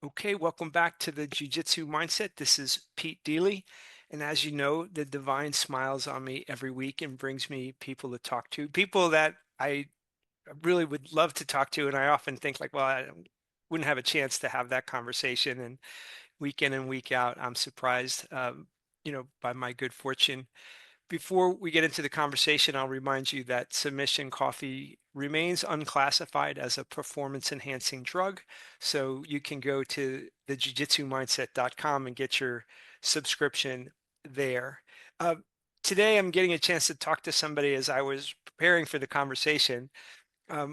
Okay, welcome back to the Jiu-Jitsu Mindset. This is Pete Deeley. And as you know, the divine smiles on me every week and brings me people to talk to, people that I really would love to talk to. And I often think like, well, I wouldn't have a chance to have that conversation. And week in and week out, I'm surprised, by my good fortune. Before we get into the conversation, I'll remind you that Submission Coffee remains unclassified as a performance enhancing drug. So you can go to the jujitsumindset.com and get your subscription there. Uh, Today, I'm getting a chance to talk to somebody as I was preparing for the conversation,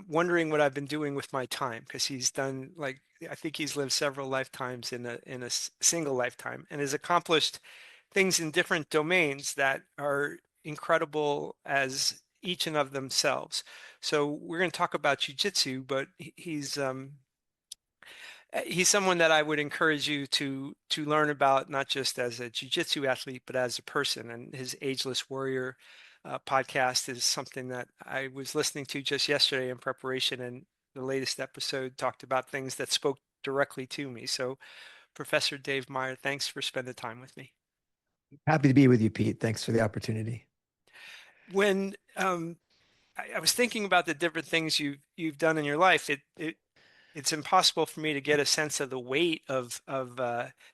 wondering what I've been doing with my time because he's done like I think he's lived several lifetimes in a single lifetime and has accomplished things in different domains that are incredible as each and of themselves. So we're going to talk about jujitsu, but he's someone that I would encourage you to learn about, not just as a jiu-jitsu athlete, but as a person. And his Ageless Warrior podcast is something that I was listening to just yesterday in preparation, and the latest episode talked about things that spoke directly to me. So, Professor Dave Meyer, thanks for spending time with me. Happy to be with you, Pete. Thanks for the opportunity. When I was thinking about the different things you've done in your life, it's impossible for me to get a sense of the weight of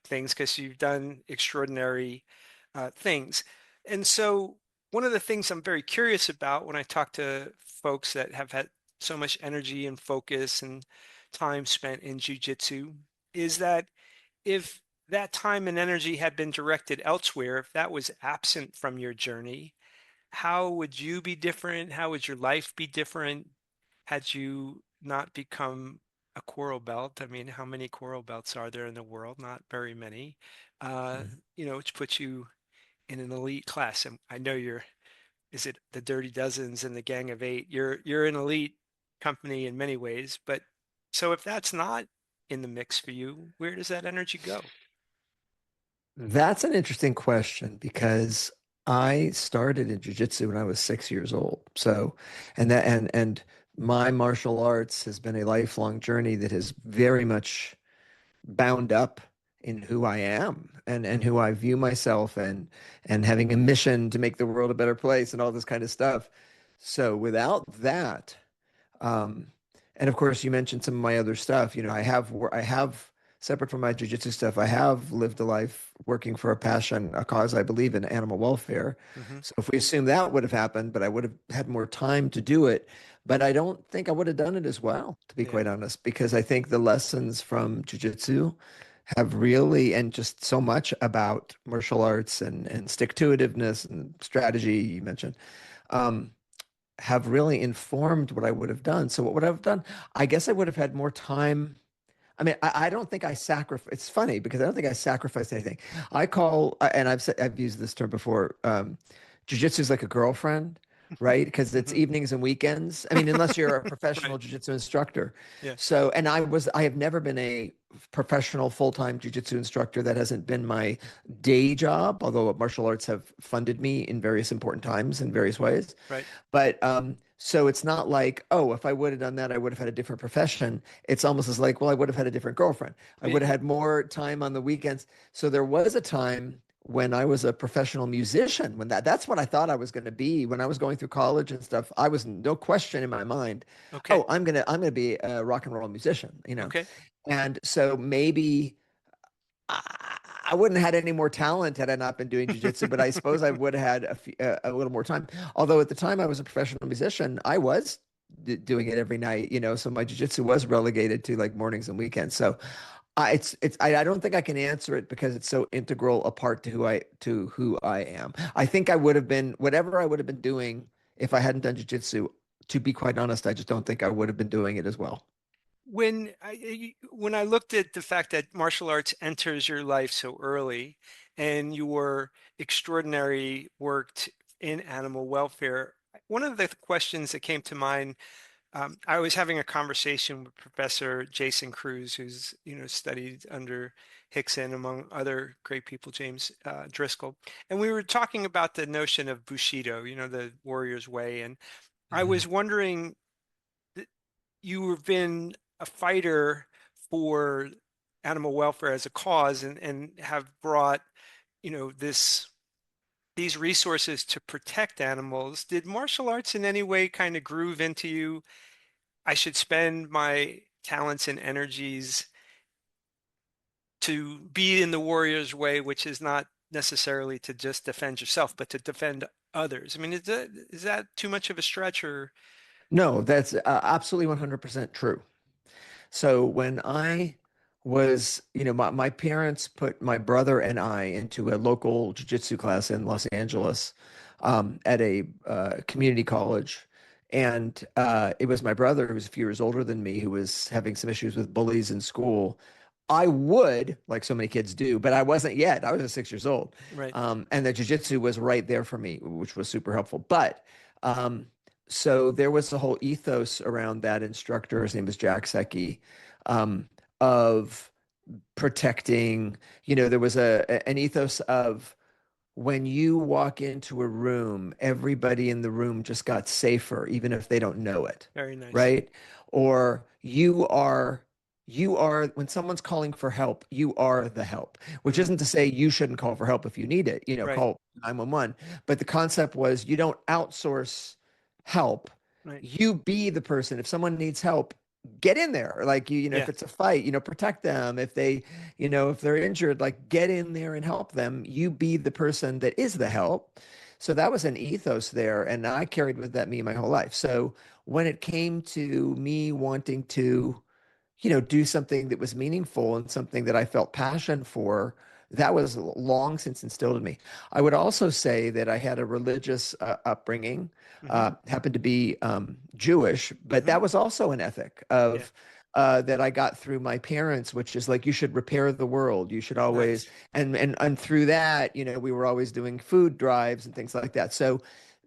things because you've done extraordinary things. And so one of the things I'm very curious about when I talk to folks that have had so much energy and focus and time spent in jujitsu is that if that time and energy had been directed elsewhere, if that was absent from your journey, how would you be different? How would your life be different had you not become a coral belt? I mean, how many coral belts are there in the world? Not very many. Uh, Mhm. which puts you in an elite class. And I know is it the Dirty Dozens and the Gang of Eight? You're an elite company in many ways, but so if that's not in the mix for you, where does that energy go? That's an interesting question because I started in jiu-jitsu when I was 6 years old. So, and my martial arts has been a lifelong journey that has very much bound up in who I am and who I view myself and having a mission to make the world a better place and all this kind of stuff. So without that, Um, and of course, you mentioned some of my other stuff. I have separate from my jujitsu stuff. I have lived a life working for a passion, a cause I believe in, animal welfare. Hmm. So if we assume that would have happened, but I would have had more time to do it. But I don't think I would have done it as well, to be Yeah. quite honest, because I think the lessons from jujitsu have really, and just so much about martial arts and stick-to-itiveness and strategy you mentioned. Um, have really informed what I would have done. So what would I have done? I guess I would have had more time. I mean, I don't think I sacrificed. It's funny because I don't think I sacrificed anything. I call, and I've used this term before. Jiu-jitsu is like a girlfriend, right? Because it's Hmm. evenings and weekends. I mean, unless you're a professional Right. jiu-jitsu instructor. Yeah. So, and I have never been a professional full-time jiu-jitsu instructor. That hasn't been my day job, although martial arts have funded me in various important times in various ways. Right. But so it's not like, oh, if I would have done that, I would have had a different profession. It's almost as like, well, I would have had a different girlfriend. I would have had more time on the weekends. So there was a time when I was a professional musician, when that's what I thought I was going to be when I was going through college and stuff. I was no question in my mind, Okay. oh, I'm gonna be a rock and roll musician. Okay. And so maybe I wouldn't have had any more talent had I not been doing jujitsu, but I suppose I would have had a little more time. Although at the time I was a professional musician, I was doing it every night. So my jujitsu was relegated to like mornings and weekends. So I don't think I can answer it because it's so integral a part to who I am. I think I would have been whatever I would have been doing if I hadn't done jujitsu. To be quite honest, I just don't think I would have been doing it as well. When I looked at the fact that martial arts enters your life so early and your extraordinary worked in animal welfare, one of the questions that came to mind, I was having a conversation with Professor Jason Cruz, who's, studied under Hickson, among other great people, James Driscoll. And we were talking about the notion of Bushido, the warrior's way. And I Mhm. was wondering, you've been a fighter for animal welfare as a cause and have brought, this these resources to protect animals. Did martial arts in any way kind of groove into you? I should spend my talents and energies to be in the warrior's way, which is not necessarily to just defend yourself, but to defend others. I mean, is that too much of a stretch or No, that's absolutely 100% true. So when I was, my parents put my brother and I into a local jiu-jitsu class in Los Angeles at a community college. And it was my brother, who was a few years older than me, who was having some issues with bullies in school. I would, like so many kids do, but I wasn't yet. I was just 6 years old. right? And the jiu-jitsu was right there for me, which was super helpful. But um, so there was a whole ethos around that instructor. His name was Jack Secchi, of protecting, there was an ethos of when you walk into a room, everybody in the room just got safer, even if they don't know it, Very nice. right? Or you are, when someone's calling for help, you are the help, which Hmm. isn't to say you shouldn't call for help if you need it, Right, call 911. But the concept was you don't outsource help. right. You be the person. If someone needs help, get in there. Like if Yeah, it's a fight, protect them. If they're injured, like get in there and help them. You be the person that is the help. So that was an ethos there. And I carried with that me my whole life. So when it came to me wanting to, do something that was meaningful and something that I felt passion for, that was long since instilled in me. I would also say that I had a religious upbringing, hmm, happened to be Jewish, but hmm, that was also an ethic yeah. of that I got through my parents, which is like you should repair the world. You should always, Nice. and through that, we were always doing food drives and things like that. So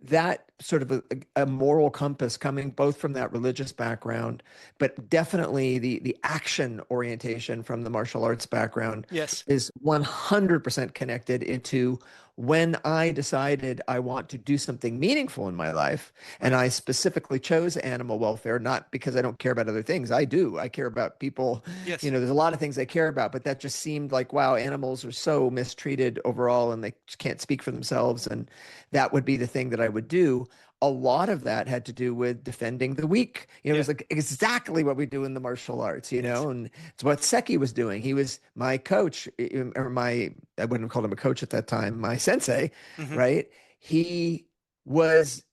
that sort of a moral compass coming both from that religious background, but definitely the action orientation from the martial arts background Yes, is 100% connected into when I decided I want to do something meaningful in my life. And right. I specifically chose animal welfare, not because I don't care about other things. I do. I care about people. Yes, There's a lot of things I care about, but that just seemed like, wow, animals are so mistreated overall and they just can't speak for themselves. And that would be the thing that I would do. A lot of that had to do with defending the weak. It yeah, was like exactly what we do in the martial arts, yes. and it's what Seki was doing. He was my coach, or I wouldn't have called him a coach at that time, my sensei, Hmm. right? He was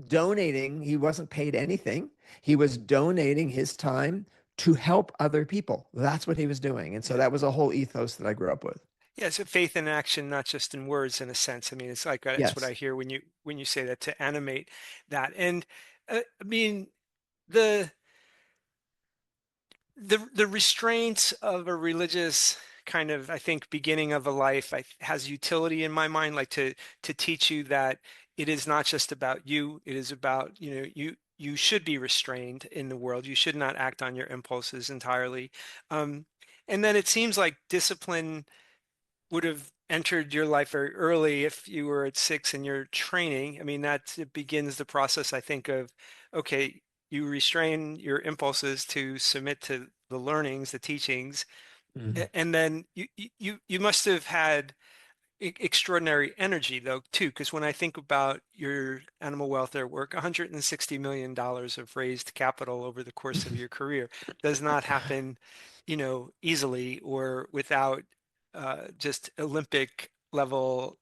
donating, he wasn't paid anything. He was donating his time to help other people. That's what he was doing. And so Yeah. that was a whole ethos that I grew up with. Yeah, it's a faith in action, not just in words, in a sense. I mean, it's like that's what I Yes. hear when you say that, to animate that. And I mean, the the restraints of a religious kind of, I think, beginning of a life has utility in my mind, like to teach you that it is not just about you. It is about, you should be restrained in the world. You should not act on your impulses entirely. Um, and then it seems like discipline would have entered your life very early if you were at 6 and you're training. I mean, that it begins the process, I think, of, okay, you restrain your impulses to submit to the learnings, the teachings, Mhm. and then you must have had extraordinary energy though too, because when I think about your animal welfare work, $160 million of raised capital over the course of your career does not happen, easily or without just Olympic level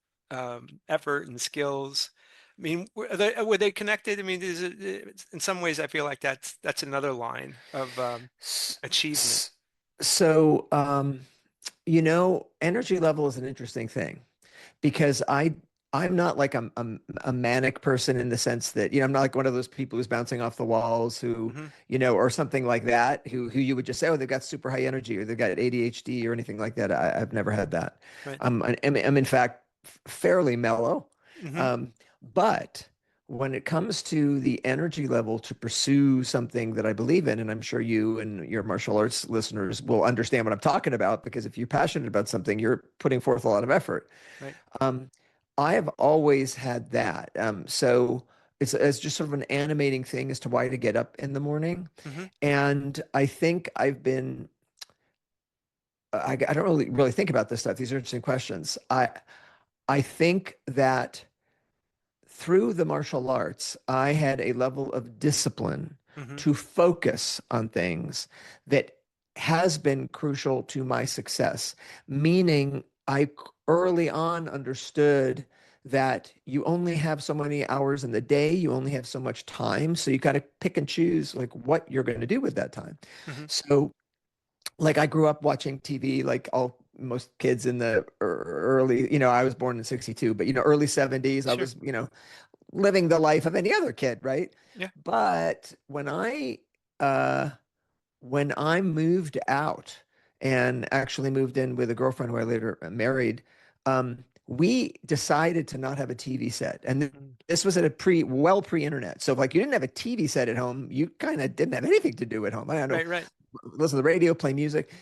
effort and skills. I mean, were they connected? I mean, in some ways, I feel like that's another line of S- achievement. s- So, energy level is an interesting thing because I'm not like a manic person in the sense that, I'm not like one of those people who's bouncing off the walls who, Hmm. or something like that, who you would just say, oh, they've got super high energy or they've got ADHD or anything like that. I've never had that. Right. I'm in fact fairly mellow. Hmm. Um, but when it comes to the energy level to pursue something that I believe in, and I'm sure you and your martial arts listeners will understand what I'm talking about, because if you're passionate about something, you're putting forth a lot of effort. Right. Um, I have always had that. So it's just sort of an animating thing as to why to get up in the morning. Hmm. And I think I've been I don't really think about this stuff. These are interesting questions. I think that through the martial arts, I had a level of discipline Hmm. to focus on things that has been crucial to my success. Meaning, I early on understood that you only have so many hours in the day, you only have so much time. So you got to pick and choose like what you're going to do with that time. Hmm. So like I grew up watching TV like all most kids in the early, I was born in 62, but early 70s, I Sure. was, living the life of any other kid, right? Yeah. But uh when I moved out and actually moved in with a girlfriend who I later married, we decided to not have a TV set. And Mm. this was at a pre-internet. So like you didn't have a TV set at home, you kind of didn't have anything to do at home. I don't know, Right, right. listen to the radio, play music.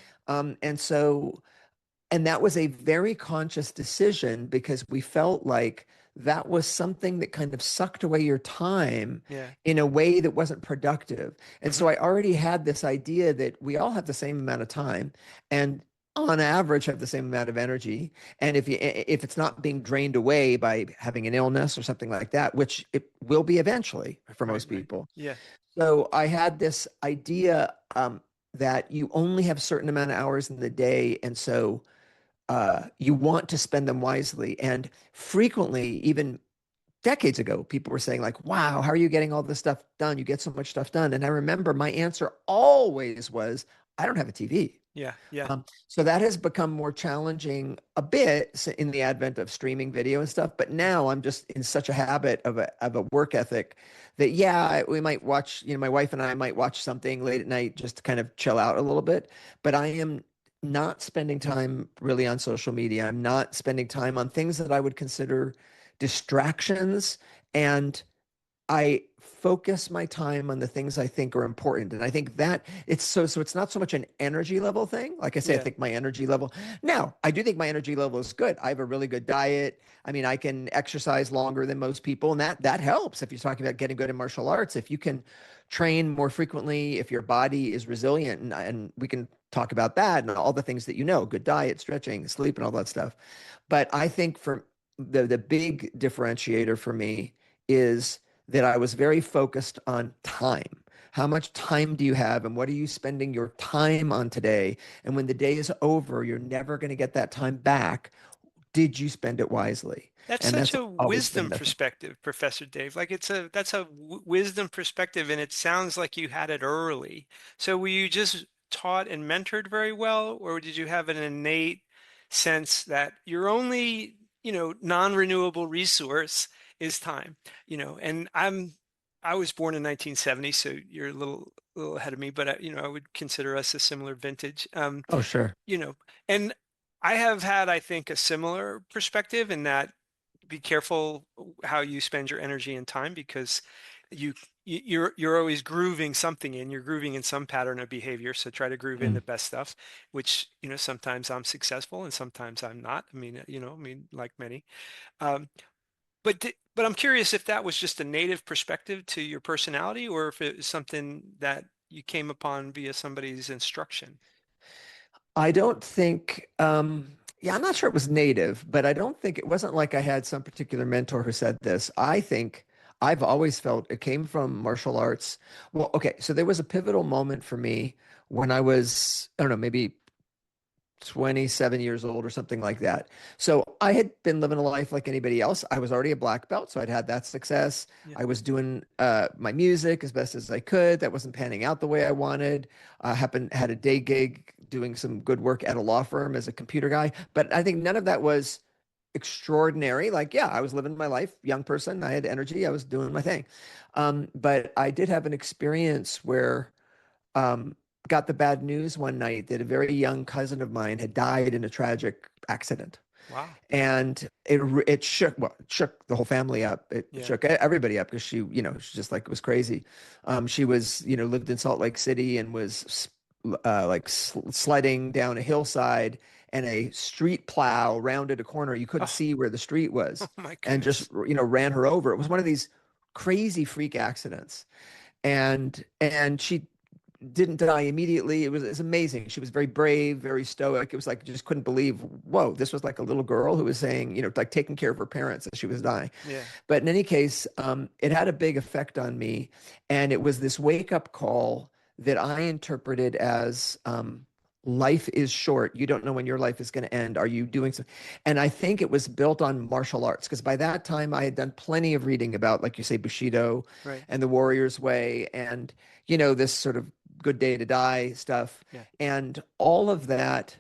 And that was a very conscious decision because we felt like that was something that kind of sucked away your time Yeah. in a way that wasn't productive. And Hmm. so I already had this idea that we all have the same amount of time and on average have the same amount of energy. And if it's not being drained away by having an illness or something like that, which it will be eventually for Right, most right. people. Yeah. So I had this idea that you only have a certain amount of hours in the day. And so you want to spend them wisely. And frequently, even decades ago, people were saying, like, wow, how are you getting all this stuff done? You get so much stuff done. And I remember my answer always was, I don't have a TV. Yeah. Yeah. So that has become more challenging a bit in the advent of streaming video and stuff. But now I'm just in such a habit of a work ethic that, yeah, we might watch, my wife and I might watch something late at night just to kind of chill out a little bit. But I am not spending time really on social media. I'm not spending time on things that I would consider distractions. And I focus my time on the things I think are important. And I think that so it's not so much an energy level thing. Like I say, I Yeah. think my energy level. Now, I do think my energy level is good. I have a really good diet. I mean, I can exercise longer than most people, and that helps if you're talking about getting good in martial arts. If you can train more frequently, if your body is resilient, and we can talk about that and all the things that good diet, stretching, sleep, and all that stuff. But I think for the big differentiator for me is that I was very focused on time. How much time do you have, and what are you spending your time on today? And when the day is over, you're never going to get that time back. Did you spend it wisely? That's And such that's a always been wisdom the thing. perspective, Professor Dave. Like that's a wisdom perspective, and it sounds like you had it early. So were you just taught and mentored very well, or did you have an innate sense that your only, non-renewable resource is time? And I was born in 1970, so you're a little ahead of me, but I would consider us a similar vintage. Oh, sure. You know, and I have had, I think, a similar perspective in that be careful how you spend your energy and time because you you're always grooving something in. You're grooving in some pattern of behavior. So try to groove in Mm. the best stuff, which, sometimes I'm successful and sometimes I'm not. Like many. Um, but I'm curious if that was just a native perspective to your personality or if it was something that you came upon via somebody's instruction. I don't think, yeah, I'm not sure it was native, but I don't think it wasn't like I had some particular mentor who said this. I think I've always felt it came from martial arts. Well, okay, so there was a pivotal moment for me when I was, I don't know, maybe 27 years old or something like that. So I had been living a life like anybody else. I was already a black belt, so I'd had that success. Yeah. I was doing my music as best as I could. That wasn't panning out the way I wanted. I had a day gig doing some good work at a law firm as a computer guy, but I think none of that was extraordinary. Like, yeah, I was living my life, young person. I had energy. I was doing my thing. But I did have an experience where um, got the bad news one night that a very young cousin of mine had died in a tragic accident. Wow. And it shook the whole family up. It Yeah. shook everybody up because she's just like, it was crazy. She was, lived in Salt Lake City and was like sledding down a hillside and a street plow rounded a corner. You couldn't Oh, see where the street oh was my and just, goodness. ran her over. It was one of these crazy freak accidents. And she didn't die immediately. It was amazing. She was very brave, very stoic. It was like, just couldn't believe, whoa, this was like a little girl who was saying, like taking care of her parents as she was dying. Yeah. But in any case, it had a big effect on me. And it was this wake up call that I interpreted as life is short. You don't know when your life is going to end. Are you doing so? And I think it was built on martial arts because by that time I had done plenty of reading about, like you say, Bushido Right. and the warrior's way and, this sort of good day to die stuff. Yeah. And all of that,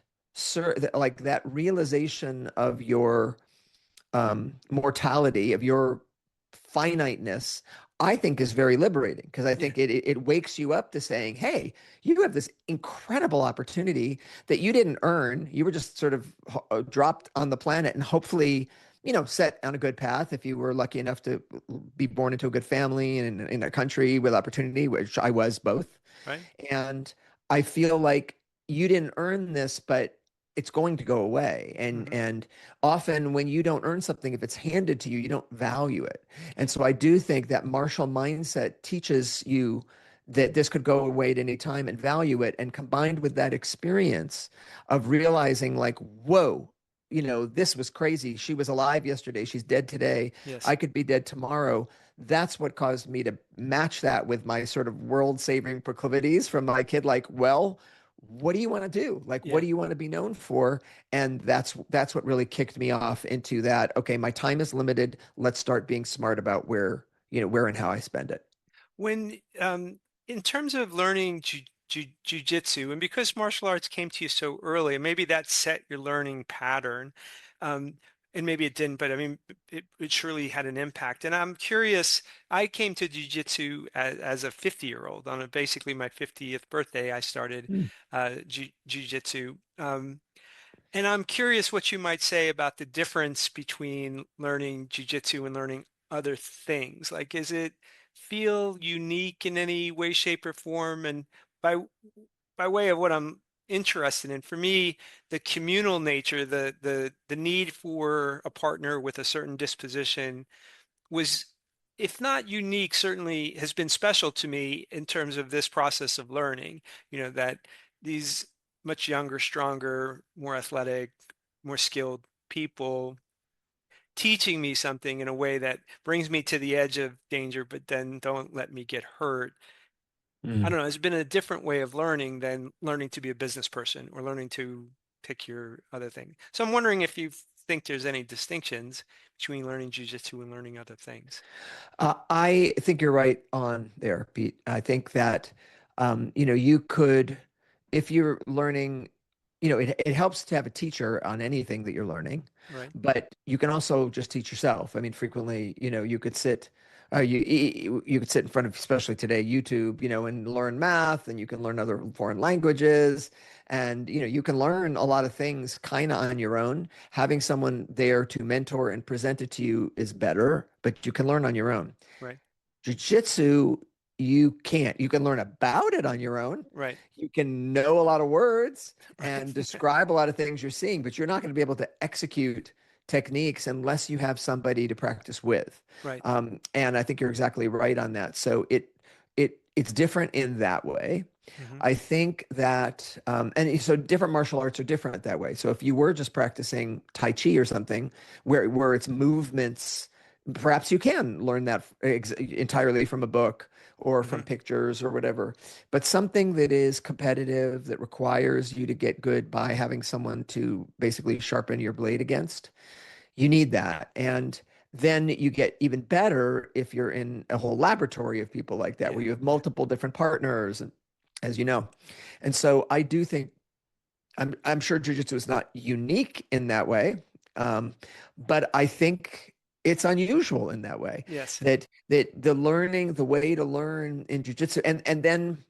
like that realization of your mortality, of your finiteness, I think is very liberating because I Yeah. think it wakes you up to saying, hey, you have this incredible opportunity that you didn't earn. You were just sort of dropped on the planet and hopefully, set on a good path if you were lucky enough to be born into a good family and in a country with opportunity, which I was both. Right. And I feel like you didn't earn this, but it's going to go away. And Hmm. and often when you don't earn something, if it's handed to you, you don't value it. And so I do think that martial mindset teaches you that this could go away at any time and value it. And combined with that experience of realizing like, whoa, this was crazy. She was alive yesterday. She's dead today. Yes. I could be dead tomorrow. That's what caused me to match that with my sort of world saving proclivities from my kid. Like, well, what do you want to do? Like, what Yeah. do you want to be known for? And that's what really kicked me off into that. Okay, my time is limited. Let's start being smart about where and how I spend it. When, in terms of learning jujitsu, and because martial arts came to you so early, maybe that set your learning pattern, um, and maybe it didn't, but I mean, it surely had an impact. And I'm curious, I came to jujitsu as a 50-year-old. On basically my 50th birthday, I started Mm. jujitsu. And I'm curious what you might say about the difference between learning jujitsu and learning other things. Like, is it feel unique in any way, shape, or form? And by by way of what I'm interested in, for me, the communal nature, the need for a partner with a certain disposition was, if not unique, certainly has been special to me in terms of this process of learning. That these much younger, stronger, more athletic, more skilled people teaching me something in a way that brings me to the edge of danger, but then don't let me get hurt. I Mm. don't know. It's been a different way of learning than learning to be a business person or learning to pick your other thing. So I'm wondering if you think there's any distinctions between learning jujitsu and learning other things. I think you're right on there, Pete. I think that, you could, if you're learning, it helps to have a teacher on anything that you're learning, Right. but you can also just teach yourself. I mean, frequently, you could sit in front of, especially today, YouTube, and learn math, and you can learn other foreign languages, and you can learn a lot of things kind of on your own. Having someone there to mentor and present it to you is better, but you can learn on your own. Right. Jiu-jitsu, you can't. You can learn about it on your own. Right. You can know a lot of words and Right. describe a lot of things you're seeing, but you're not going to be able to execute techniques unless you have somebody to practice with. Right. And I think you're exactly right on that. So it's different in that way. Hmm. I think that, and so different martial arts are different that way. So if you were just practicing Tai Chi or something, where it's movements, perhaps you can learn that entirely from a book or from Hmm. pictures or whatever. But something that is competitive, that requires you to get good by having someone to basically sharpen your blade against, you need that. And then you get even better if you're in a whole laboratory of people like that, Yeah. where you have Yeah. multiple different partners, and as you know. And so I do think I'm sure jujitsu is not unique in that way, um, but I think it's unusual in that way. Yes. That the way to learn in jujitsu, and then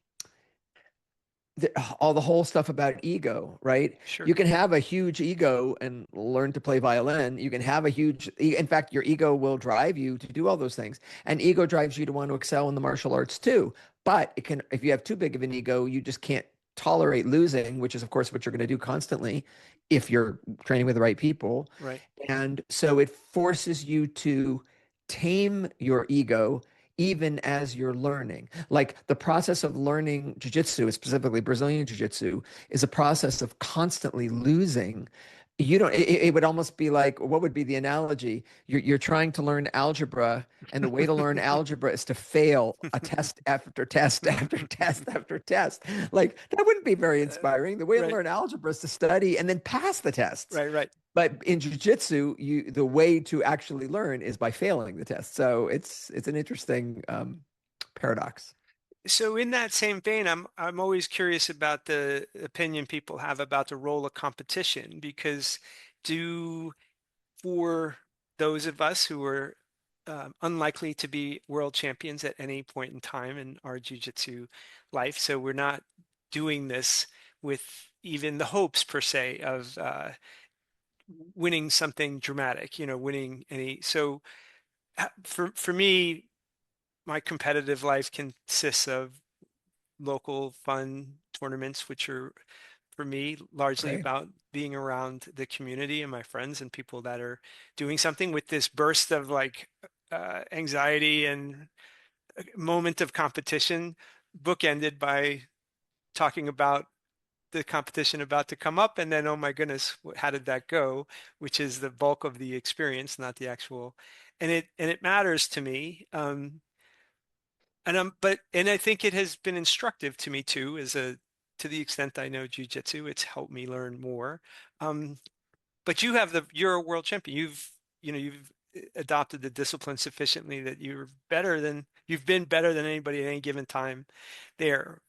all the whole stuff about ego, right? Sure. You can have a huge ego and learn to play violin. You can have in fact, your ego will drive you to do all those things. And ego drives you to want to excel in the martial arts too. But if you have too big of an ego, you just can't tolerate losing, which is, of course, what you're going to do constantly if you're training with the right people. Right. And so it forces you to tame your ego even as you're learning. Like the process of learning jiu-jitsu, specifically Brazilian jiu-jitsu, is a process of constantly losing. You don't, it would almost be like, what would be the analogy? You're trying to learn algebra, and the way to learn algebra is to fail a test after test after test after test. Like that wouldn't be very inspiring. The way to Right, learn algebra is to study and then pass the tests. right, right. But in jiu-jitsu, the way to actually learn is by failing the test. So it's an interesting paradox. So in that same vein, I'm always curious about the opinion people have about the role of competition because do for those of us who are unlikely to be world champions at any point in time in our jiu-jitsu life, so we're not doing this with even the hopes per se of winning something dramatic, winning any. So for me, my competitive life consists of local fun tournaments, which are for me largely Okay. about being around the community and my friends and people that are doing something with this burst of like anxiety and a moment of competition, bookended by talking about the competition about to come up and then oh my goodness how did that go, which is the bulk of the experience, not the actual. And it matters to me. And I think it has been instructive to me too, to the extent I know jujitsu, it's helped me learn more. Um, but you're a world champion. You've adopted the discipline sufficiently that you've been better than anybody at any given time there.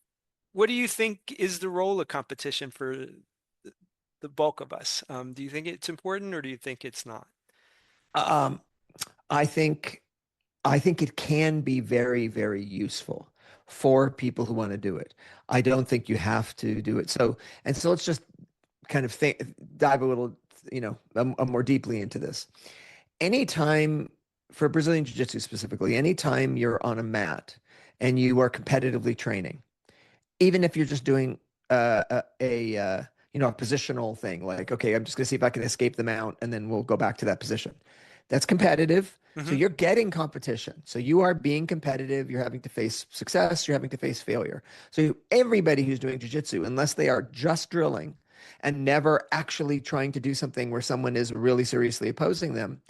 What do you think is the role of competition for the bulk of us? Do you think it's important or do you think it's not? Um, I think I think it can be very, very useful for people who want to do it. I don't think you have to do it. So let's just kind of dive a little, more deeply into this. Anytime for Brazilian Jiu-Jitsu specifically, anytime you're on a mat and you are competitively training, even if you're just doing a positional thing, like okay, I'm just going to see if I can escape the mount, and then we'll go back to that position. That's competitive. So Hmm. you're getting competition. So you are being competitive. You're having to face success. You're having to face failure. So everybody who's doing jiu-jitsu, unless they are just drilling and never actually trying to do something where someone is really seriously opposing them,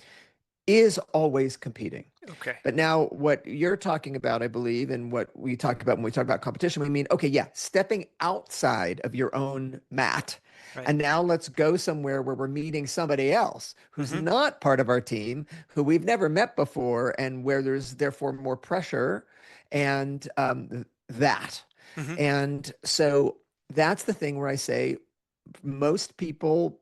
is always competing. Okay. But now, what you're talking about, I believe, and what we talk about when we talk about competition, we mean, okay, yeah, stepping outside of your own mat. Right. And now let's go somewhere where we're meeting somebody else who's Hmm. not part of our team, who we've never met before, and where there's therefore more pressure and that. Hmm. And so that's the thing where I say most people,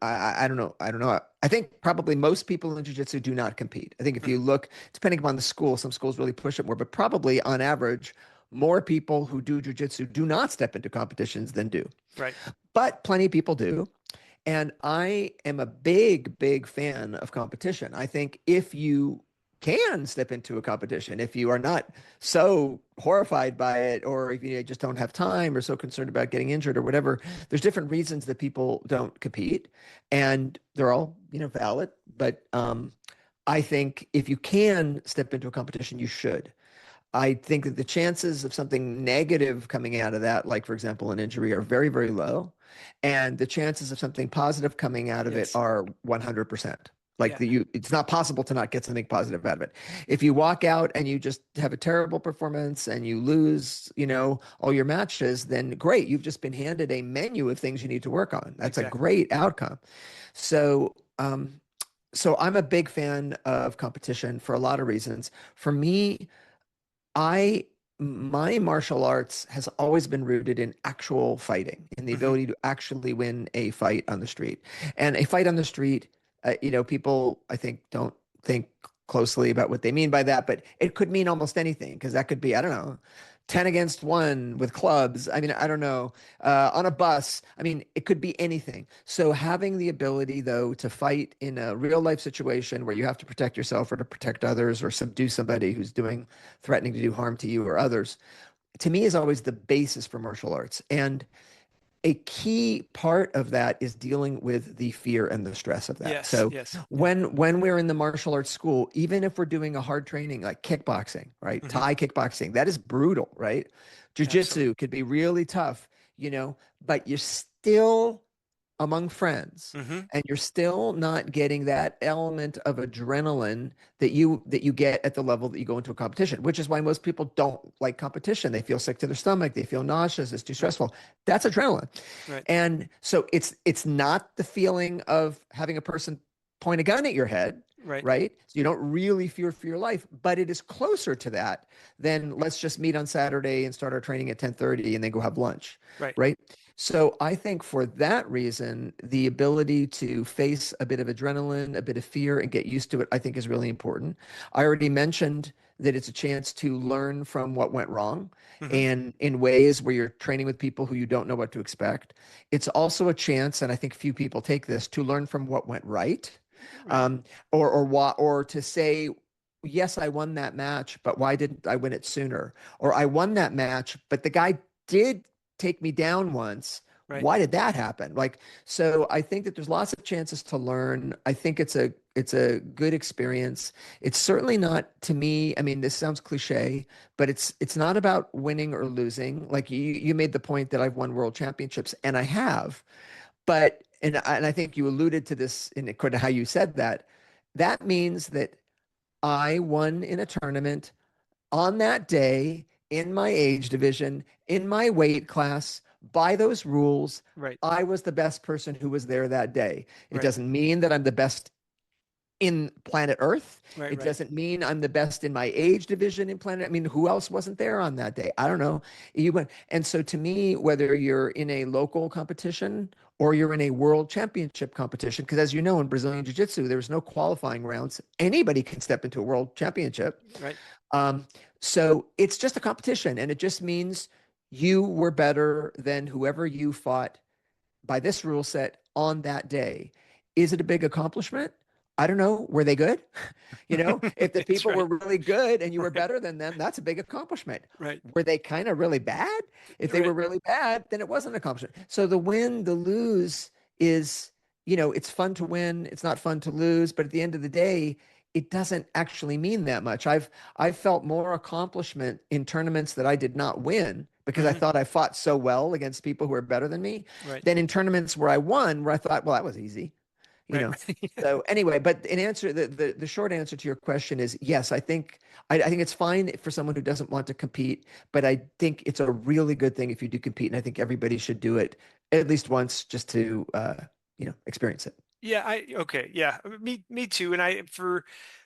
I don't know. I don't know. I think probably most people in jiu-jitsu do not compete. I think if you Hmm. look, depending upon the school, some schools really push it more, but probably on average, more people who do jiu-jitsu do not step into competitions than do. Right. But plenty of people do. And I am a big, big fan of competition. I think if you can step into a competition, if you are not so horrified by it, or if you just don't have time or so concerned about getting injured or whatever, there's different reasons that people don't compete. And they're all, valid. But I think if you can step into a competition, you should. I think that the chances of something negative coming out of that, like for example, an injury, are very, very low. And the chances of something positive coming out of it Yes. are 100%. Yeah. It's not possible to not get something positive out of it. If you walk out and you just have a terrible performance and you lose, all your matches, then great. You've just been handed a menu of things you need to work on. That's a Exactly. great outcome. So, so I'm a big fan of competition for a lot of reasons. For me, I my martial arts has always been rooted in actual fighting, in the Hmm. ability to actually win a fight on the street. And a fight on the street, people I think don't think closely about what they mean by that, but it could mean almost anything because that could be, I don't know, 10 against one with clubs. I mean, I don't know, on a bus. I mean, it could be anything. So having the ability, though, to fight in a real life situation where you have to protect yourself or to protect others or subdue somebody who's threatening to do harm to you or others, to me is always the basis for martial arts. And a key part of that is dealing with the fear and the stress of that. Yes, So yes, yeah. when we're in the martial arts school, even if we're doing a hard training like kickboxing, right? Hmm. Thai kickboxing, that is brutal, right? Absolutely. Jiu-jitsu could be really tough, but you're still among friends Hmm. and you're still not getting that element of adrenaline that you get at the level that you go into a competition, which is why most people don't like competition. They feel sick to their stomach, they feel nauseous, it's too Right, stressful. That's adrenaline. right, And so it's not the feeling of having a person point a gun at your head, right, right? So you don't really fear for your life, but it is closer to that than let's just meet on Saturday and start our training at 10:30 and then go have lunch, right. right? So I think for that reason, the ability to face a bit of adrenaline, a bit of fear, and get used to it, I think is really important. I already mentioned that it's a chance to learn from what went wrong Hmm. and in ways where you're training with people who you don't know what to expect. It's also a chance, and I think few people take this, to learn from what went right, Right, um, or to say, yes, I won that match, but why didn't I win it sooner? Or I won that match, but the guy did take me down once. right. Why did that happen? Like, so I think that there's lots of chances to learn. I think it's a good experience. It's certainly not to me. I mean, this sounds cliche, but it's not about winning or losing. Like you made the point that I've won world championships, and I have. But and I think you alluded to this in according to how you said that. That means that I won in a tournament on that day in my age division, in my weight class, by those rules. Right, I was the best person who was there that day. It right, doesn't mean that I'm the best in planet Earth. right, It right. doesn't mean I'm the best in my age division in planet. I mean, who else wasn't there on that day? I don't know. You went, and so to me, whether you're in a local competition or you're in a world championship competition, because as you know, in Brazilian Jiu-Jitsu, there's no qualifying rounds. Anybody can step into a world championship. Right. Um, so it's just a competition, and it just means you were better than whoever you fought by this rule set on that day. Is it a big accomplishment? I don't know. Were they good? If the That's people were right. really good and you were Right, better than them, that's a big accomplishment. right, Were they kind of really bad? If they right. were really bad, then it wasn't an accomplishment. So the win, the lose is, it's fun to win. It's not fun to lose. But at the end of the day, it doesn't actually mean that much. I've felt more accomplishment in tournaments that I did not win because I Hmm. thought I fought so well against people who are better than me Right, than in tournaments where I won, where I thought, well, that was easy, you right, know. right. So anyway, but in answer, the short answer to your question is yes. I think it's fine for someone who doesn't want to compete, but I think it's a really good thing if you do compete, and I think everybody should do it at least once just to experience it. Yeah, okay, yeah, me too. And I for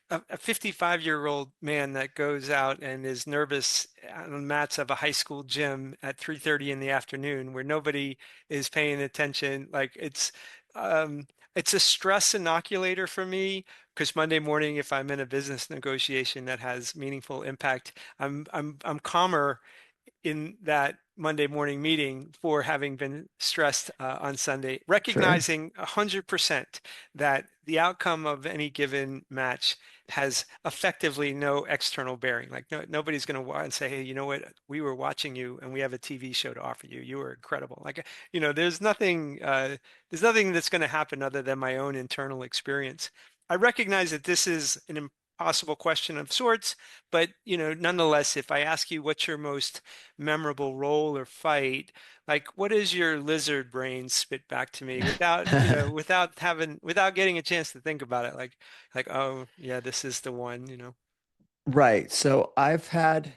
a 55-year-old man that goes out and is nervous on the mats of a high school gym at 3:30 in the afternoon where nobody is paying attention, like it's a stress inoculator for me because Monday morning, if I'm in a business negotiation that has meaningful impact, I'm calmer in that Monday morning meeting for having been stressed on Sunday, Sure. recognizing 100% that the outcome of any given match has effectively no external bearing. Like nobody's going to say, "Hey, you know what? We were watching you, and we have a TV show to offer you. You were incredible." Like, there's nothing that's going to happen other than my own internal experience. I recognize that this is an impossible question of sorts, but nonetheless, if I ask you what's your most memorable role or fight, like what does your lizard brain spit back to me without, without getting a chance to think about it? Like, oh yeah, this is the one, Right. So I can't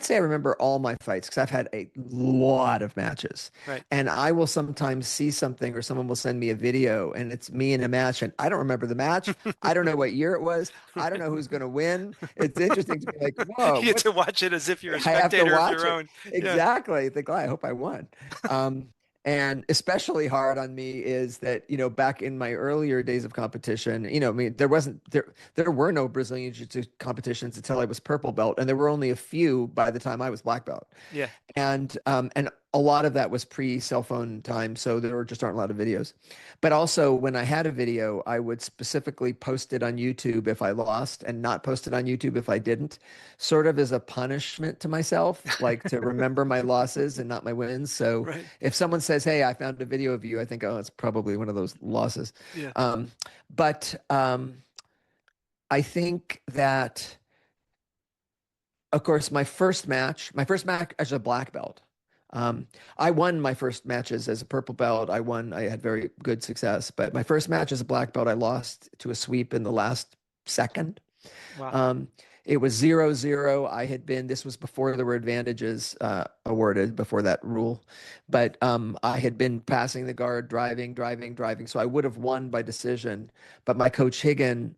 say I remember all my fights because I've had a lot of matches. Right. And I will sometimes see something or someone will send me a video and it's me in a match and I don't remember the match. I don't know what year it was. I don't know who's going to win. It's interesting to be like, whoa, You get to what's watch it as if you're a I have to spectator of watch your it. own. Yeah. Exactly. Think, oh, I hope I won. Um, and especially hard on me is that, back in my earlier days of competition, I mean, there were no Brazilian Jiu-Jitsu competitions until I was purple belt, and there were only a few by the time I was black belt. Yeah. And a lot of that was pre-cell phone time, so there just aren't a lot of videos. But also, when I had a video, I would specifically post it on YouTube if I lost and not post it on YouTube if I didn't, sort of as a punishment to myself, like to remember my losses and not my wins. So Right. if someone says, "Hey, I found a video of you," I think, "Oh, it's probably one of those losses." Yeah. Um, but I think that, of course, my first match as a black belt. Um, I won my first matches as a purple belt. I had very good success, but my first match as a black belt, I lost to a sweep in the last second. Wow. Um, it was 0-0. This was before there were advantages awarded, before that rule. But I had been passing the guard, driving. So I would have won by decision. But my coach Higgin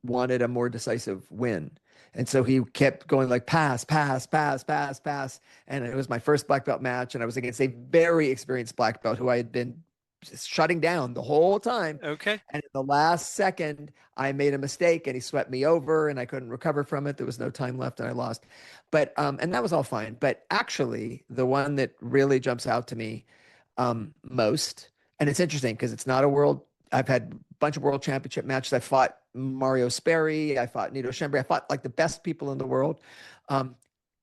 wanted a more decisive win. And so he kept going like pass, pass, pass, pass, pass. And it was my first black belt match. And I was against a very experienced black belt who I had been shutting down the whole time. Okay. And in the last second, I made a mistake and he swept me over and I couldn't recover from it. There was no time left and I lost. But and that was all fine. But actually, the one that really jumps out to me most, and it's interesting because it's not a world. I've had a bunch of world championship matches. I fought Mario Sperry. I fought Nito Schembri. I fought like the best people in the world. Um,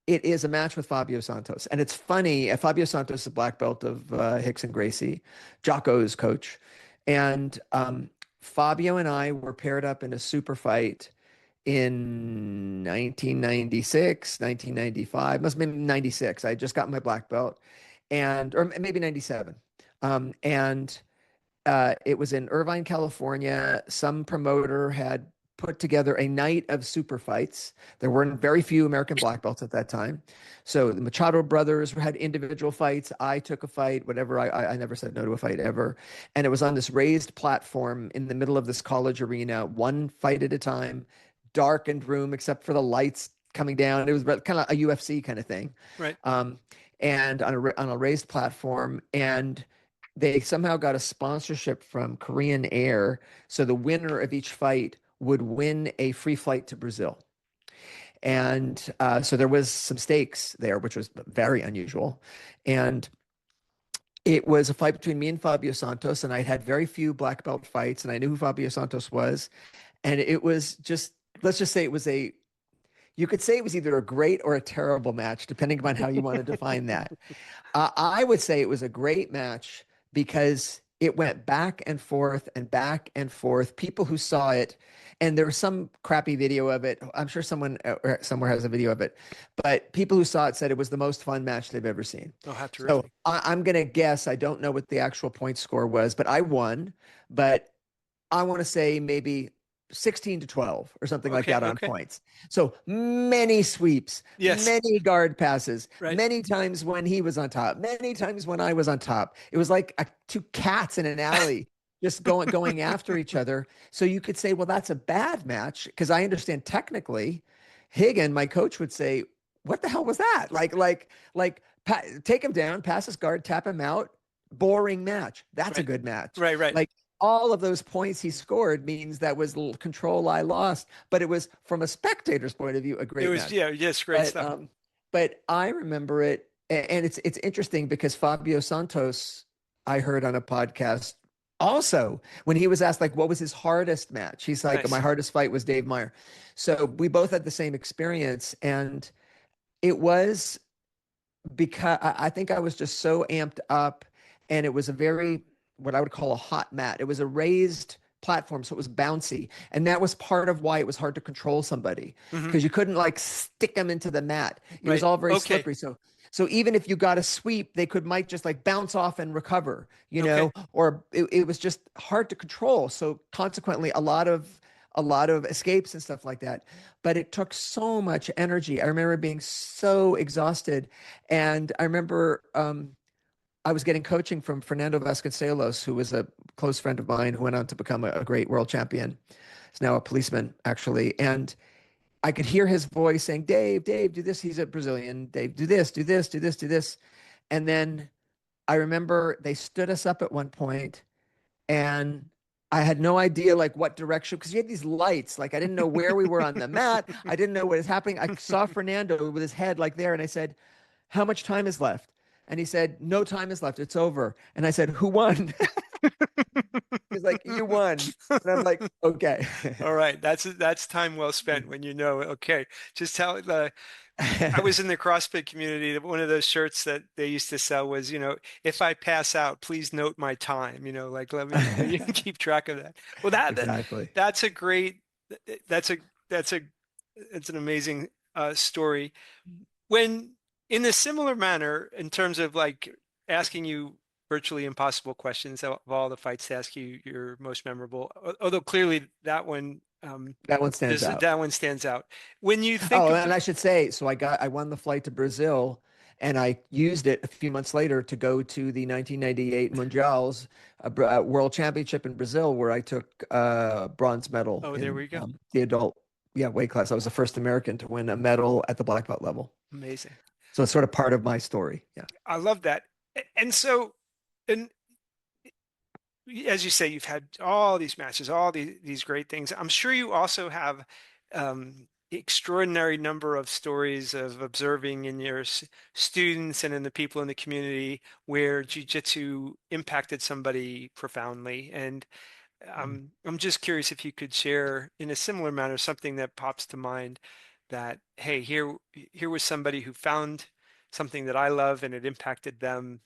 it is a match with Fabio Santos. And it's funny. Fabio Santos is a black belt of Hickson Gracie, Jocko's coach. And Fabio and I were paired up in a super fight in 1996, 1995, must have been 96. I had just got my black belt or maybe 97. And it was in Irvine, California. Some promoter had put together a night of super fights. There weren't very few American black belts at that time. So the Machado brothers had individual fights. I took a fight, whatever. I never said no to a fight ever. And it was on this raised platform in the middle of this college arena, one fight at a time, darkened room except for the lights coming down. It was kind of a UFC kind of thing. Right. Um, and on a raised platform. And they somehow got a sponsorship from Korean Air. So the winner of each fight would win a free flight to Brazil. And so there was some stakes there, which was very unusual. And it was a fight between me and Fabio Santos, and I had very few black belt fights, and I knew who Fabio Santos was. And it was just, let's just say you could say it was either a great or a terrible match, depending upon how you want to define that. I would say it was a great match because it went back and forth and back and forth. People who saw it, and there was some crappy video of it. I'm sure someone somewhere has a video of it, but people who saw it said it was the most fun match they've ever seen. Oh, how So terrific. I'm going to guess, I don't know what the actual point score was, but I won. But I want to say maybe 16-12 or something like Okay. that on Okay. points. So many sweeps, Yes. many guard passes, Right. many times when he was on top, many times when I was on top. It was like two cats in an alley just going after each other. So you could say, well, that's a bad match because I understand technically. Higgin, my coach, would say, "What the hell was that? Take him down, pass his guard, tap him out. Boring match. That's a Right. good match. Right. Right. Like all of those points he scored means that was control I lost, but it was from a spectator's point of view a It great was, match. yeah, yes, great But stuff. I remember it, and it's interesting because Fabio Santos, I heard on a podcast also when he was asked like what was his hardest match, he's like, my Nice. hardest fight was Dave Meyer. So we both had the same experience, and it was because I think I was just so amped up, and it was a very what I would call a hot mat. It was a raised platform, so it was bouncy, and that was part of why it was hard to control somebody Hmm. because you couldn't like stick them into the mat. It was Right. all very Okay. slippery. So even if you got a sweep, they might just like bounce off and recover, Okay. or it was just hard to control. So consequently, a lot of escapes and stuff like that. But it took so much energy. I remember being so exhausted. And I remember I was getting coaching from Fernando Vasconcelos, who was a close friend of mine who went on to become a great world champion. He's now a policeman, actually. And I could hear his voice saying, Dave, Dave, do this. He's a Brazilian. Dave, do this, do this, do this, do this. And then I remember they stood us up at one point, and I had no idea like what direction because you had these lights. Like I didn't know where we were on the mat. I didn't know what was happening. I saw Fernando with his head like there, and I said, "How much time is left?" And he said, no time is left. It's over. And I said, who won? He's like, you won. And I'm like, okay. All right, that's time well spent when you know, okay, just tell the I was in the CrossFit community. One of those shirts that they used to sell was, if I pass out, please note my time, like let me keep track of that. Well, Exactly. that's a great that's a that's a it's an amazing story. When in a similar manner, in terms of like asking you virtually impossible questions of all the fights to ask you your most memorable, although clearly that one That one stands out. that one stands out. When you think Oh, of and I should say, so I won the flight to Brazil, and I used it a few months later to go to the 1998 Mundials, World Championship in Brazil, where I took bronze medal oh, there in we go. the adult, yeah, weight class. I was the first American to win a medal at the black belt level. Amazing. So it's sort of part of my story. Yeah. I love that. And so, and as you say, you've had all these matches, all these great things. I'm sure you also have extraordinary number of stories of observing in your students and in the people in the community where jiu-jitsu impacted somebody profoundly. And I'm just curious if you could share in a similar manner something that pops to mind that, hey, here was somebody who found something that I love and it impacted them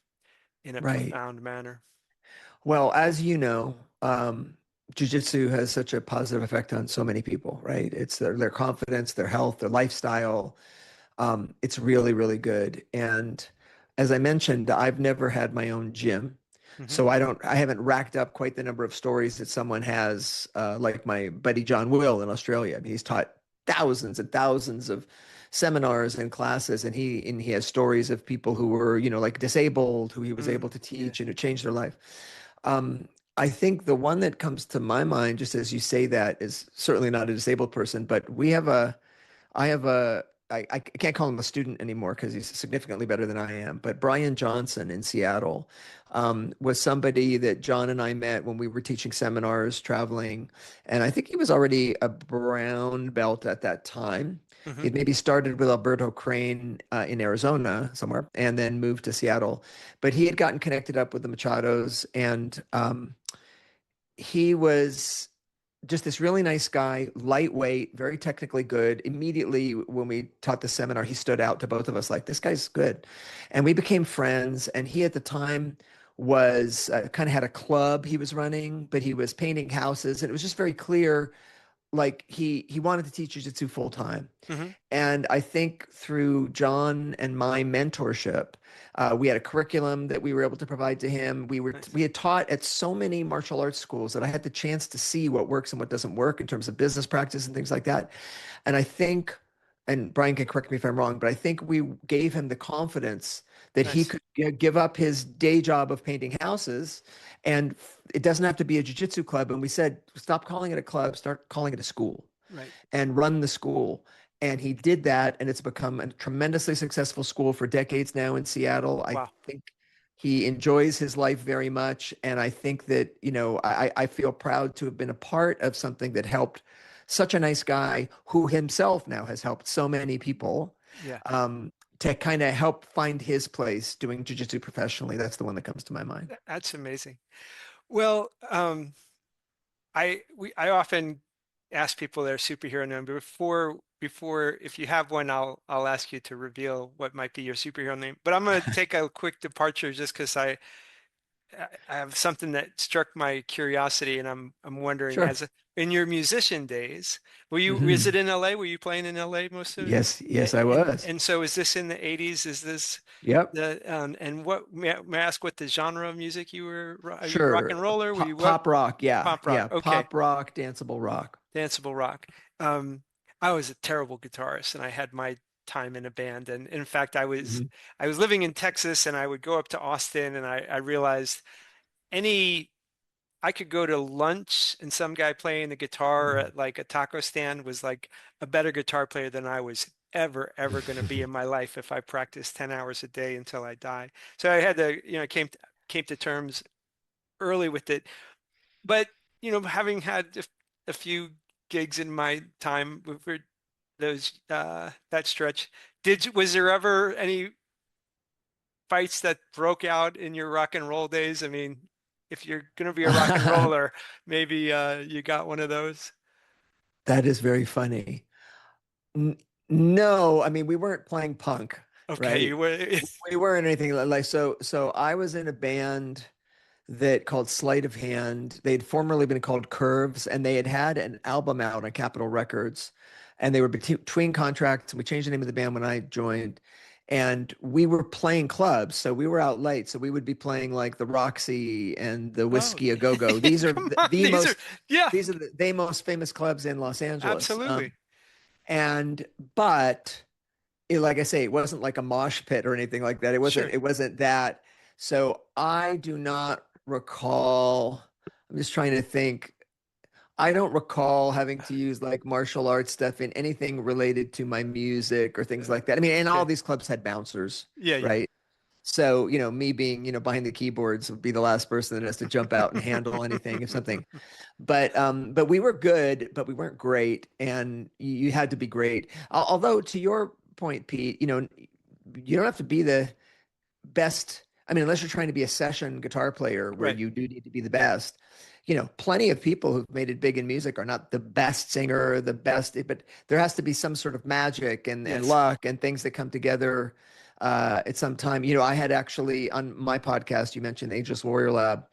in a Right. profound manner. Well, as you know, jiu-jitsu has such a positive effect on so many people, right? It's their confidence, their health, their lifestyle. It's really, really good. And as I mentioned, I've never had my own gym. Hmm. So I haven't racked up quite the number of stories that someone has, like my buddy John Will in Australia. I mean, he's taught thousands and thousands of seminars and classes, and he has stories of people who were, like disabled, who he was able Mm, to yeah, teach and who changed their life. Um, I think the one that comes to my mind, just as you say that, is certainly not a disabled person, but I have I can't call him a student anymore because he's significantly better than I am. But Brian Johnson in Seattle was somebody that John and I met when we were teaching seminars, traveling. And I think he was already a brown belt at that time. hmm He'd maybe started with Alberto Crane in Arizona somewhere and then moved to Seattle. But he had gotten connected up with the Machados, and he was just this really nice guy, lightweight, very technically good. Immediately, when we taught the seminar, he stood out to both of us like, this guy's good. And we became friends. And he, at the time, was kind of had a club he was running, but he was painting houses. And it was just very clear, like, he wanted to teach jiu-jitsu full time. hmm And I think through John and my mentorship, we had a curriculum that we were able to provide to him. Nice. We had taught at so many martial arts schools that I had the chance to see what works and what doesn't work in terms of business practice and things like that. And I think, and Brian can correct me if I'm wrong, but I think we gave him the confidence that he Nice. could give up his day job of painting houses, and it doesn't have to be a jiu-jitsu club. And we said, stop calling it a club, start calling it a school Right. and run the school. And he did that, and it's become a tremendously successful school for decades now in Seattle. I Wow. think he enjoys his life very much. And I think that, I feel proud to have been a part of something that helped such a nice guy who himself now has helped so many people Yeah. to kind of help find his place doing jujitsu professionally. That's the one that comes to my mind. That's amazing. Well, I often ask people their superhero name, but before if you have one, I'll ask you to reveal what might be your superhero name. But I'm going to take a quick departure just because I have something that struck my curiosity, and I'm wondering, Sure. in your musician days, is it Hmm. in LA? Were you playing in LA most of it? Yes, yes, I was. And so is this in the 80s? Is this Yep. the and what may I ask what the genre of music are you rock and Sure. roller? Were you what Pop rock. Yeah. pop rock? Yeah. Okay, Pop rock, danceable rock. danceable rock. Um, I was a terrible guitarist, and I had my time in a band. And in fact, Hmm. I was living in Texas, and I would go up to Austin, and I realized any I could go to lunch and some guy playing the guitar Hmm. at like a taco stand was like a better guitar player than I was ever going to be in my life if I practiced 10 hours a day until I die. So I had to, came to terms early with it. But, having had a few gigs in my time for those that stretch, was there ever any fights that broke out in your rock and roll days? I mean, if you're gonna be a rock and roller, maybe you got one of those. That is very funny. N no, I mean we weren't playing punk, Okay, right? you were. We weren't anything like so I was in a band that called Sleight of Hand. They'd formerly been called Curves, and they had had an album out on Capitol Records, and they were between contracts. We changed the name of the band when I joined, and we were playing clubs, so we were out late. So we would be playing like the Roxy and the Oh, Whiskey A Go Go. These are come on, yeah, these are the most famous clubs in Los Angeles. absolutely, And but like I say, it wasn't like a mosh pit or anything like that. sure. It wasn't that. So I do not recall. I'm just trying to think. I don't recall having to use like martial arts stuff in anything related to my music or things like that. I mean, and all Okay, these clubs had bouncers, yeah, yeah. right? So, me being, behind the keyboards would be the last person that has to jump out and handle anything if something. But we were good, but we weren't great, and you had to be great. Although to your point, Pete, you don't have to be the best. I mean, unless you're trying to be a session guitar player where Right. you do need to be the best. Plenty of people who've made it big in music are not the best singer, or the best, but there has to be some sort of magic and Yes. luck and things that come together at some time. I had actually on my podcast, you mentioned Ageless Warrior Lab.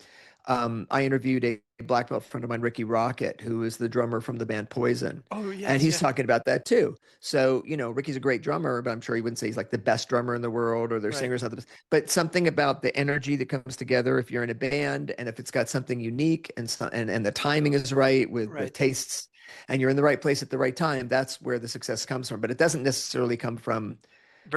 I interviewed a black belt friend of mine, Ricky Rocket, who is the drummer from the band Poison. Oh, And yes, he's yeah. talking about that too. So, Ricky's a great drummer, but I'm sure he wouldn't say he's like the best drummer in the world or their Right. singers are the best. But something about the energy that comes together if you're in a band and if it's got something unique and the timing is right with the Right. tastes and you're in the right place at the right time, that's where the success comes from. But it doesn't necessarily come from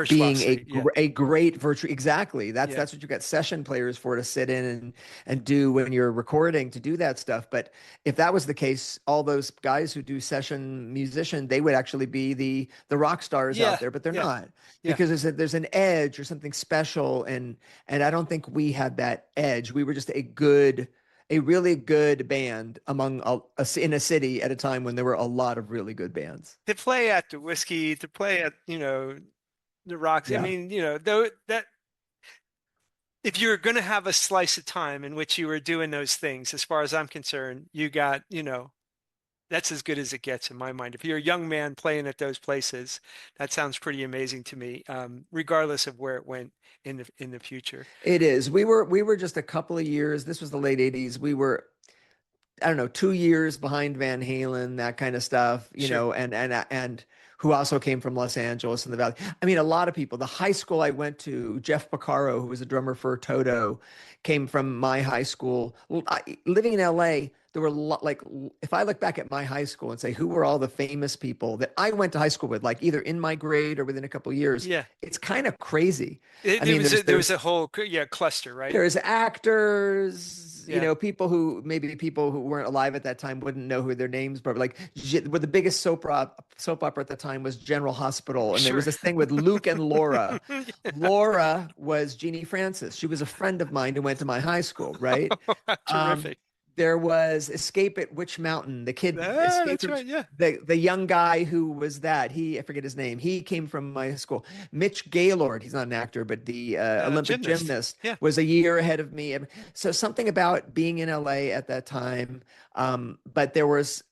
being Virtuosity. Yeah. a great virtual. Exactly, Yeah. that's what you got session players for, to sit in and do when you're recording, to do that stuff. But if that was the case, all those guys who do session musician, they would actually be the rock stars out Yeah. there, but they're Yeah. not, Yeah. because there's an edge or something special. And I don't think we had that edge. We were just a really good band among in a city at a time when there were a lot of really good bands. To play at the whiskey, to play at, the rocks. I Yeah. mean, though that if you're going to have a slice of time in which you were doing those things, as far as I'm concerned, you got, that's as good as it gets in my mind. If you're a young man playing at those places, that sounds pretty amazing to me, regardless of where it went in the future. It is. We were just a couple of years. This was the late 80s. We were, I don't know, 2 years behind Van Halen, that kind of stuff, Sure. and who also came from Los Angeles and the Valley. I mean, a lot of people. The high school I went to, Jeff Porcaro, who was a drummer for Toto, came from my high school. Living in LA, there were like, if I look back at my high school and say who were all the famous people that I went to high school with, like either in my grade or within a couple of years, Yeah. it's kind of crazy. I There mean, was there was a whole, yeah, cluster, right? there's actors, Yeah. people who maybe people who weren't alive at that time wouldn't know who their names, but like where the biggest soap opera at the time was General Hospital, and there was Sure. this thing with Luke and Laura. Laura was Jeannie Francis. She was a friend of mine who went to my high school, right? Um, Terrific. there was Escape at Witch Mountain. The kid Ah, escaped that's from right. Yeah. the young guy who was that. I forget his name. He came from my school. Mitch Gaylord, he's not an actor, but the Olympic Gymnast. gymnast, Yeah. was a year ahead of me. So something about being in LA at that time. But there was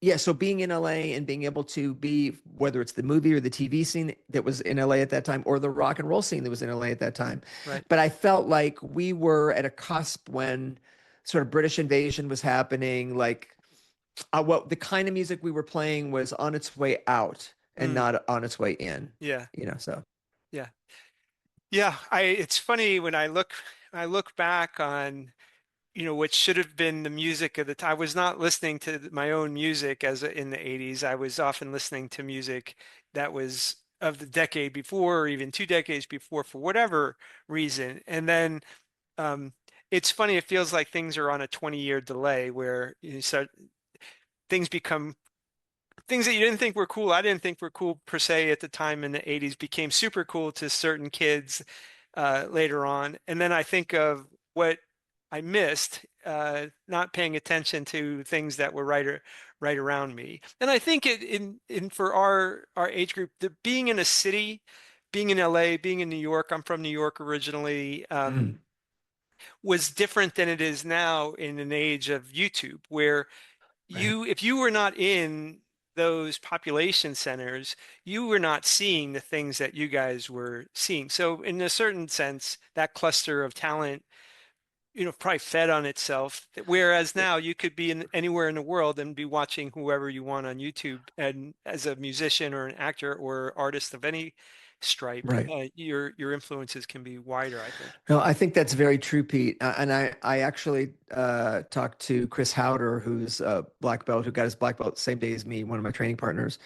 yeah, so being in LA and being able to be, whether it's the movie or the TV scene that was in LA at that time, or the rock and roll scene that was in LA at that time. Right. But I felt like we were at a cusp when sort of British invasion was happening. Like what the kind of music we were playing was on its way out and Mm, not on its way in, yeah. so. Yeah. Yeah. It's funny when I look back on, what should have been the music of the time. I was not listening to my own music in the 80s. I was often listening to music that was of the decade before, or even 2 decades before, for whatever reason. And then um, it's funny, it feels like things are on a 20-year delay where you start things become things that you didn't think were cool. I didn't think were cool per se at the time in the 80s became super cool to certain kids later on. And then I think of what I missed, not paying attention to things that were right around me. And I think in for our age group, being in a city being in LA, being in New York, I'm from New York originally, Mm, was different than it is now in an age of YouTube, where right. if you were not in those population centers, you were not seeing the things that you guys were seeing. So in a certain sense, that cluster of talent, probably fed on itself. Whereas now you could be anywhere in the world and be watching whoever you want on YouTube. And as a musician or an actor or artist of any stripe, Right. your influences can be wider, I think. No, I think that's very true, Pete. And I actually talked to Chris Howder, who's a black belt, who got his black belt the same day as me, one of my training partners.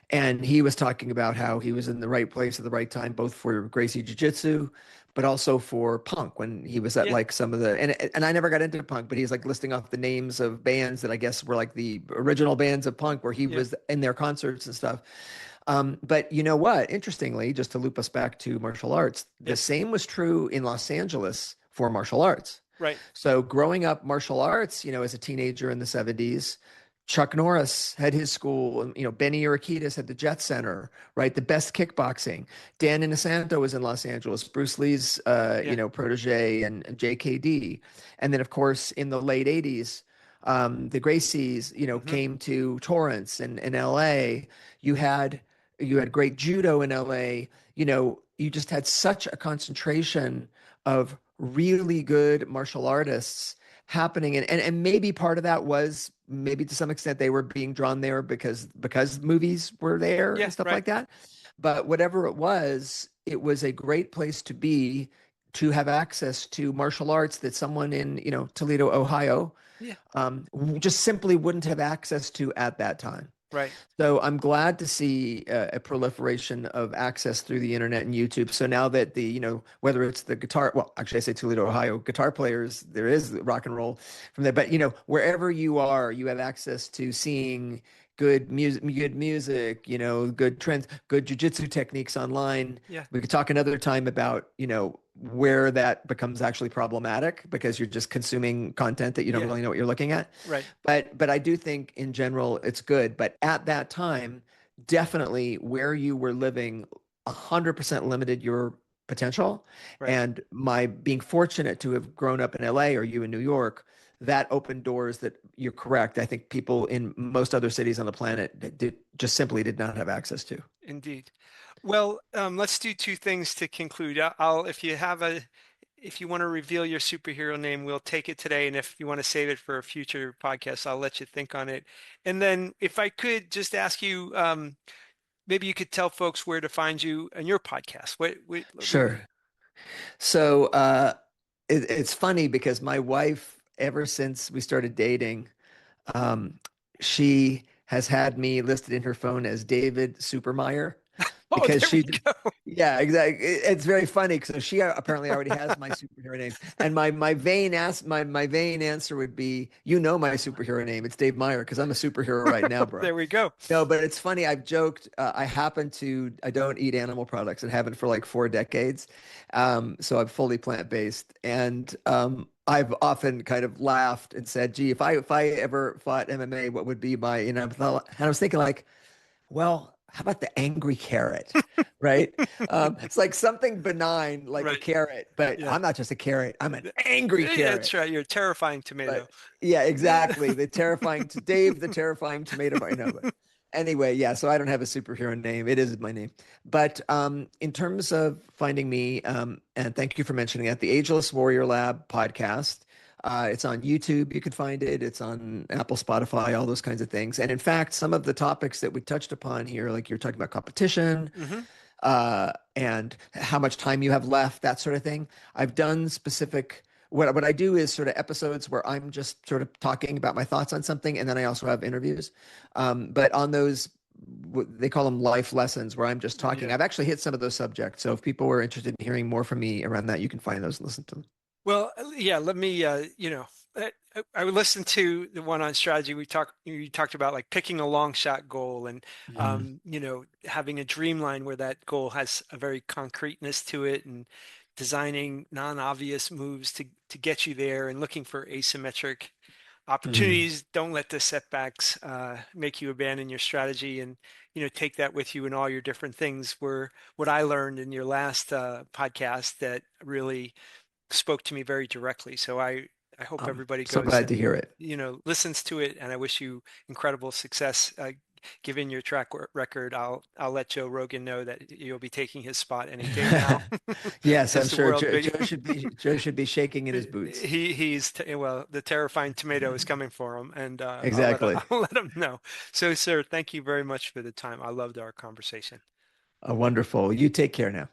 And he was talking about how he was in the right place at the right time, both for Gracie Jiu-Jitsu, but also for punk when he was at Yeah, like some of the, and I never got into punk, but he's like listing off the names of bands that I guess were like the original bands of punk where he yeah, was in their concerts and stuff. But you know what? Interestingly, just to loop us back to martial arts, the yeah, same was true in Los Angeles for martial arts. right. So growing up martial arts, as a teenager in the 70s, Chuck Norris had his school, and Benny Uriquitas had the Jet Center, right? The best kickboxing. Dan Inosanto was in Los Angeles, Bruce Lee's Yeah. protege and JKD. And then of course in the late 80s, the Gracies, Hmm. came to Torrance and in LA. You had great judo in LA. You just had such a concentration of really good martial artists happening, and maybe part of that was maybe to some extent they were being drawn there because movies were there and Yeah, stuff right. like that. But whatever it was a great place to be, to have access to martial arts that someone in Toledo, Ohio, Yeah, just simply wouldn't have access to at that time. right. So I'm glad to see a proliferation of access through the internet and YouTube. So now that whether it's the guitar, well, actually I say Toledo, Ohio, guitar players, there is rock and roll from there. But wherever you are, you have access to seeing good music, good trends, good jujitsu techniques online. Yeah, We could talk another time about, where that becomes actually problematic because you're just consuming content that you don't yeah, really know what you're looking at. right, But I do think in general it's good. But at that time, definitely where you were living 100% limited your potential. right. And my being fortunate to have grown up in LA or you in New York, that opened doors that you're correct. I think people in most other cities on the planet just simply did not have access to. Indeed. Well, let's do two things to conclude. If you want to reveal your superhero name, we'll take it today. And if you want to save it for a future podcast, I'll let you think on it. And then if I could just ask you, maybe you could tell folks where to find you and your podcast. Sure. So it's funny because my wife, ever since we started dating, Um, she has had me listed in her phone as David Supermeyer Oh, because there we she, go. yeah, exactly. It's very funny because she apparently already has my superhero name, and my vain answer would be, my superhero name. It's Dave Meyer because I'm a superhero right now, bro. There we go. No, but it's funny. I've joked. I don't eat animal products and haven't for like 4 decades. So I'm fully plant-based. And I've often kind of laughed and said, gee, if I ever fought MMA, what would be my, and I was thinking like, well, how about the angry carrot? Right? It's like something benign like a Right. carrot, but Yeah. I'm not just a carrot, I'm an angry Yeah, that's carrot. right. You're a terrifying tomato. But yeah, exactly. Dave, the terrifying tomato. But anyway, yeah. So I don't have a superhero name. It is my name. But in terms of finding me, and thank you for mentioning that, the Ageless Warrior Lab podcast. It's on YouTube. You can find it. It's on Apple, Spotify, all those kinds of things. And in fact, some of the topics that we touched upon here, like you're talking about competition, Hmm. and how much time you have left, that sort of thing. I've done specific. What I do is sort of episodes where I'm just sort of talking about my thoughts on something, and then I also have interviews. But on those, they call them life lessons, where I'm just talking. Yeah. I've actually hit some of those subjects. So if people were interested in hearing more from me around that, you can find those and listen to them. Well, yeah, let me, I would listen to the one on strategy. You talked about like picking a long shot goal and, Mhm. having a dream line where that goal has a very concreteness to it and designing non-obvious moves to get you there and looking for asymmetric Mhm. opportunities. Don't let the setbacks make you abandon your strategy, and take that with you in all your different things. Were what I learned in your last podcast that really spoke to me very directly. So I hope I'm everybody so goes glad to and hear it. listens to it, and I wish you incredible success. Given your record, I'll let Joe Rogan know that you'll be taking his spot any day now Yes, I'm as the sure world big. Joe should be shaking in his boots. Well, the terrifying tomato is coming for him, and Exactly. I'll let him know. So, sir, thank you very much for the time. I loved our conversation. Wonderful. You take care now.